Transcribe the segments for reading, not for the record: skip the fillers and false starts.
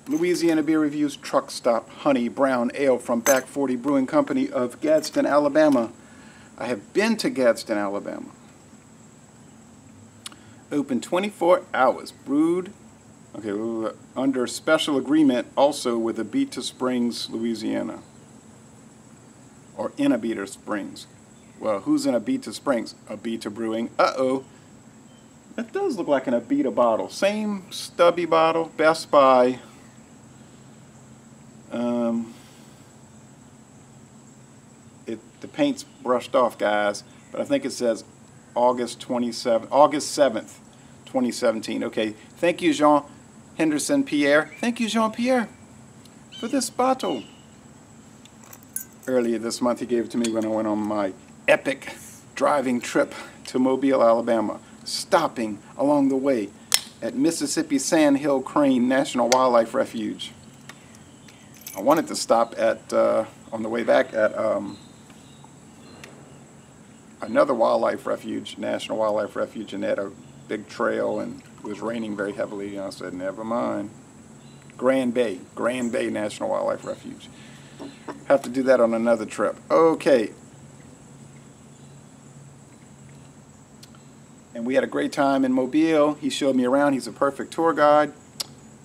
Louisiana Beer Reviews Truck Stop Honey Brown Ale from Back 40 Brewing Company of Gadsden, Alabama. I have been to Gadsden, Alabama. Open 24 hours. Brewed, okay, under special agreement also with Abita Springs, Louisiana. Or in Abita Springs. Well, who's in Abita Springs? Abita Brewing. Uh-oh. That does look like an Abita bottle. Same stubby bottle. Best Buy. The paint's brushed off, guys, but I think it says August 7th, 2017. Okay, thank you, Jean Henderson Pierre. Thank you, Jean-Pierre, for this bottle. Earlier this month, he gave it to me when I went on my epic driving trip to Mobile, Alabama, stopping along the way at Mississippi Sandhill Crane National Wildlife Refuge. I wanted to stop at, on the way back at another wildlife refuge, National Wildlife Refuge, and they had a big trail and it was raining very heavily. And I said, never mind. Grand Bay National Wildlife Refuge. Have to do that on another trip. Okay. And we had a great time in Mobile. He showed me around. He's a perfect tour guide.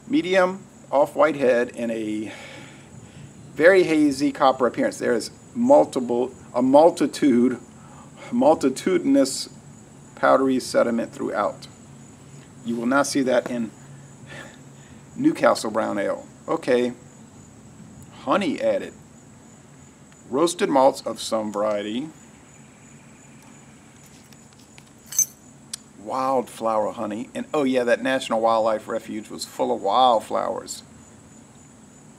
Medium, off-white head, and a very hazy copper appearance. There is multitudinous powdery sediment throughout. You will not see that in Newcastle Brown Ale. Okay. Honey added. Roasted malts of some variety. Wildflower honey. And oh yeah, that National Wildlife Refuge was full of wildflowers.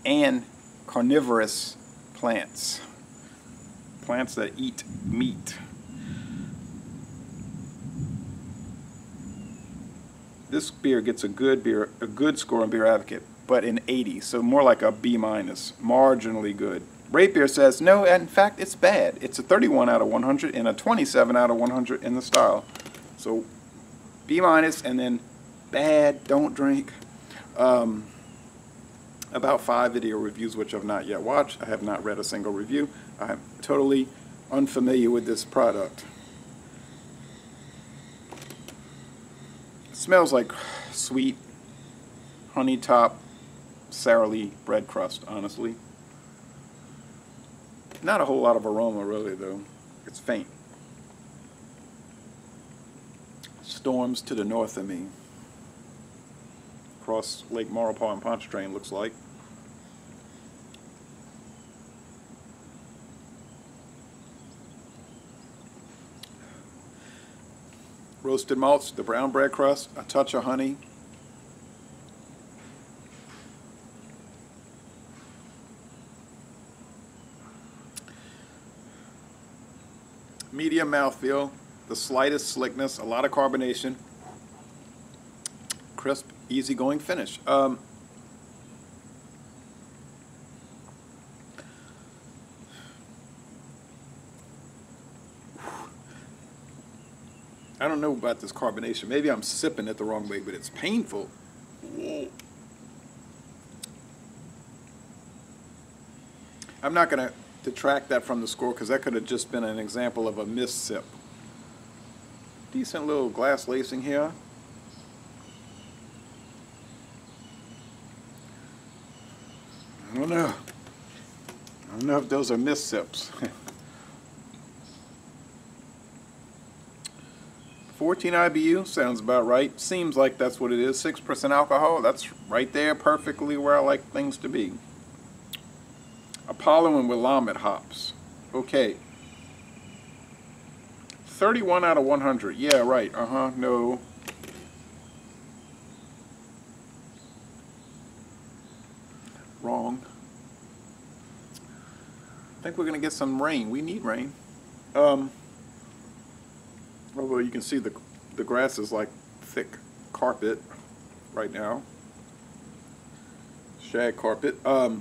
And carnivorous plants. Plants that eat meat. This beer gets a good score on Beer Advocate, but an 80, so more like a B-, marginally good. Rate Beer says, no, in fact, it's bad. It's a 31 out of 100 and a 27 out of 100 in the style. So B-, and then bad, don't drink. About 5 video reviews, which I've not yet watched. I have not read a single review. I'm totally unfamiliar with this product. Smells like sweet honey top sourly bread crust, honestly. Not a whole lot of aroma really though. It's faint. Storms to the north of me. Across Lake Maurepas and Pontchartrain looks like. Roasted malts, the brown bread crust, a touch of honey. Medium mouthfeel, the slightest slickness, a lot of carbonation. Crisp, easygoing finish. I don't know about this carbonation. Maybe I'm sipping it the wrong way, but it's painful. Whoa. I'm not going to detract that from the score because that could have just been an example of a missed sip. Decent little glass lacing here. I don't know. I don't know if those are missed sips. 14 IBU sounds about right. Seems like that's what it is. 6% alcohol. That's right there, perfectly where I like things to be. Apollo and Willamette hops. Okay. 31 out of 100. Yeah, right. No. Wrong. I think we're going to get some rain. We need rain. Although you can see the grass is like thick carpet right now. Shag carpet. I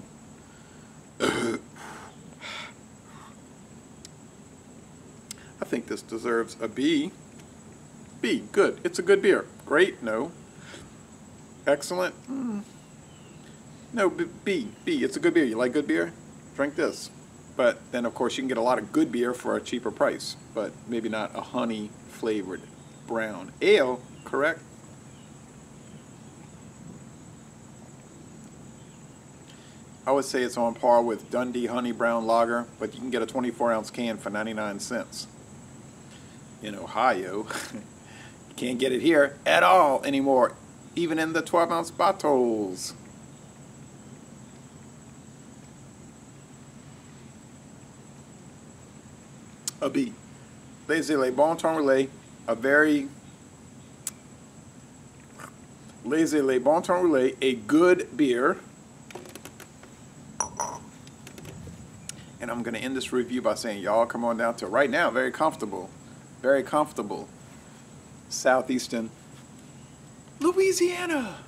think this deserves a B. B, good. It's a good beer. Great, no. Excellent. No, B. It's a good beer. You like good beer? Drink this. But then, of course, you can get a lot of good beer for a cheaper price, but maybe not a honey-flavored brown ale, correct? I would say it's on par with Dundee Honey Brown Lager, but you can get a 24-ounce can for 99 cents. In Ohio, you can't get it here at all anymore, even in the 12-ounce bottles. A B. Les Bon Temps Relais, a very Les Bon Temps Relais, a good beer. And I'm going to end this review by saying, y'all come on down to, right now, very comfortable, southeastern Louisiana.